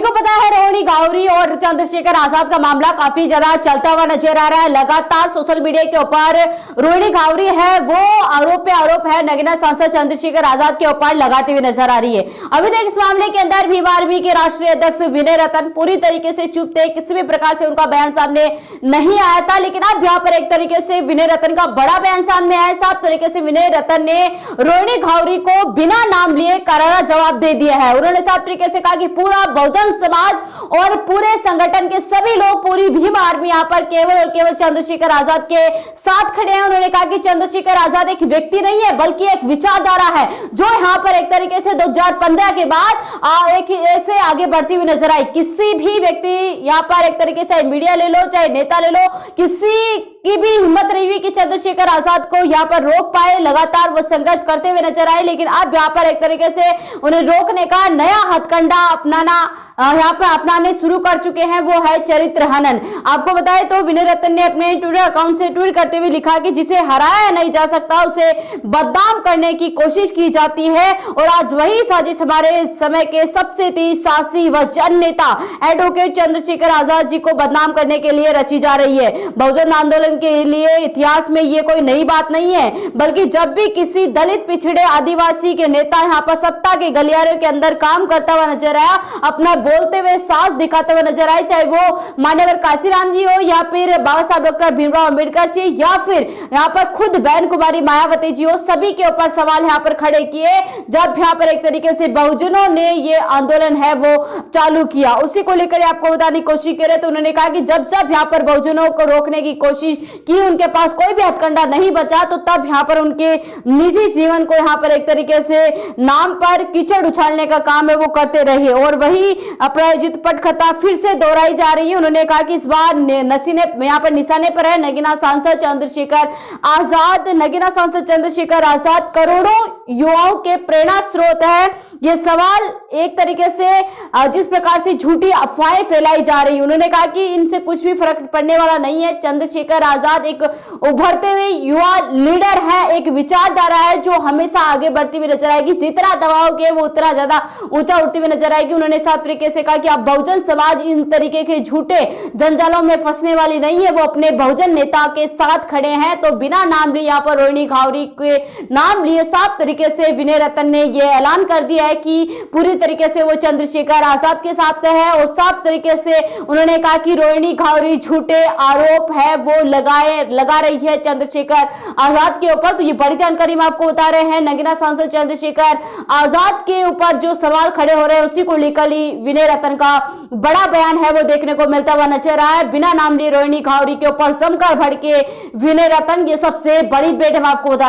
सभी को पता है रोहिणी गावरी और चंद्रशेखर आजाद का मामला काफी ज्यादा चलता हुआ नजर आ रहा है। लगातार सोशल मीडिया के ऊपर रोहिणी गावरी है वो आरोप पे आरोप है नगीना सांसद चंद्रशेखर आजाद के ऊपर लगाती हुई नजर आ रही है। अभी तक इस मामले के अंदर भीम आर्मी के राष्ट्रीय अध्यक्ष विनय रतन पूरी तरीके से चुप थे, किसी भी प्रकार से उनका बयान सामने नहीं आया था। लेकिन अब यहाँ पर एक तरीके से विनय रतन का बड़ा बयान सामने आया। साफ तरीके से विनय रतन ने रोहिणी गावरी को बिना नाम लिए करारा जवाब दे दिया है। उन्होंने साफ तरीके से कहा कि पूरा बहुजन समाज और पूरे संगठन के सभी लोग, पूरी भीम आर्मी यहाँ पर केवल और केवल चंद्रशेखर आजाद के साथ खड़े हैं। उन्होंने कहा कि चंद्रशेखर आजाद एक व्यक्ति नहीं है बल्कि एक विचारधारा है जो यहाँ पर एक तरीके से 2015 के बाद एक ऐसे आगे बढ़ती हुई नजर आई। किसी भी व्यक्ति यहाँ पर एक तरीके से मीडिया ले लो चाहे नेता ले लो, किसी की भी हिम्मत नहीं हुई कि चंद्रशेखर आजाद को यहाँ पर रोक पाए। लगातार वो संघर्ष करते हुए नजर आए, लेकिन अब यहाँ पर एक तरीके से उन्हें रोकने का नया हथकंडा यहाँ पर अपनाने शुरू कर चुके हैं, वो है चरित्र हनन। आपको बताएं तो विनय रतन ने अपने ट्विटर अकाउंट से ट्वीट करते हुए लिखा कि जिसे हराया नहीं जा सकता उसे बदनाम करने की कोशिश की जाती है, और आज वही साजिश हमारे समय के सबसे तेज साहसी व जन नेता एडवोकेट चंद्रशेखर आजाद जी को बदनाम करने के लिए रची जा रही है। बहुजन आंदोलन के लिए इतिहास में ये कोई नई बात नहीं है, बल्कि जब भी किसी दलित, पिछड़े, आदिवासी के नेता यहाँ पर सत्ता के गलियारों के अंदर काम करता हुआ नजर आया, अपना बोलते हुए साहस दिखाते हुए नजर आए, चाहे वो मान्यवर काशीराम जी हो या फिर बाबा साहब डॉक्टर भीमराव अंबेडकर जी या फिर यहाँ पर खुद बहन कुमारी मायावती जी हो, सभी के ऊपर सवाल यहाँ पर खड़े किए जब यहाँ पर एक तरीके से बहुजनों ने ये आंदोलन है वो चालू किया। उसी को लेकर आपको बताने की कोशिश करे तो उन्होंने कहा कि जब जब यहाँ पर बहुजनों को रोकने की कोशिश की, उनके पास कोई भी हथकंडा नहीं बचा, तो तब यहाँ पर उनके निजी जीवन को यहाँ पर एक तरीके से नाम पर कीचड़ उछालने का काम है वो करते रहे, और वही अप्रायोजित पटकथा फिर से दोहराई जा रही है। उन्होंने कहा कि इस बार यहाँ पर निशाने पर है नगीना सांसद चंद्रशेखर आजाद। नगीना सांसद चंद्रशेखर आजाद करोड़ों युवाओं के प्रेरणा स्रोत है। ये सवाल एक तरीके से जिस प्रकार से झूठी अफवाहें फैलाई जा रही है, उन्होंने कहा कि इनसे कुछ भी फर्क पड़ने वाला नहीं है। चंद्रशेखर आजाद एक उभरते हुए युवा लीडर है, एक विचारधारा है जो हमेशा आगे बढ़ती हुई नजर आएगी। जितना दबाओगे वो उतना ज्यादा ऊंचा उठती हुई नजर आएगी। उन्होंने साफ तरीके से कहा कि अब बहुजन समाज इन तरीके के झूठे जंजालों में फंसने वाली नहीं है, वो अपने बहुजन नेता के साथ खड़े हैं। तो बिना नाम लिए यहाँ पर रोहिणी गावरी के नाम लिए साफ तरीके से विनय रतन ने यह ऐलान कर दिया है कि पूरी तरीके से वो चंद्रशेखर आजाद के साथ है, और साफ तरीके से उन्होंने कहा कि रोहिणी गावरी झूठे आरोप है वो लगा रही है चंद्रशेखर आजाद के ऊपर। तो ये बड़ी जानकारी हम आपको बता रहे हैं। नगीना सांसद चंद्रशेखर आजाद के ऊपर जो सवाल खड़े हो रहे हैं उसी को लेकर ही विनय रतन का बड़ा बयान है वो देखने को मिलता हुआ नजर आया है। बिना नाम लिए रोहिणी गावरी के ऊपर जमकर भड़के विनय रतन, ये सबसे बड़ी बेट हम आपको बता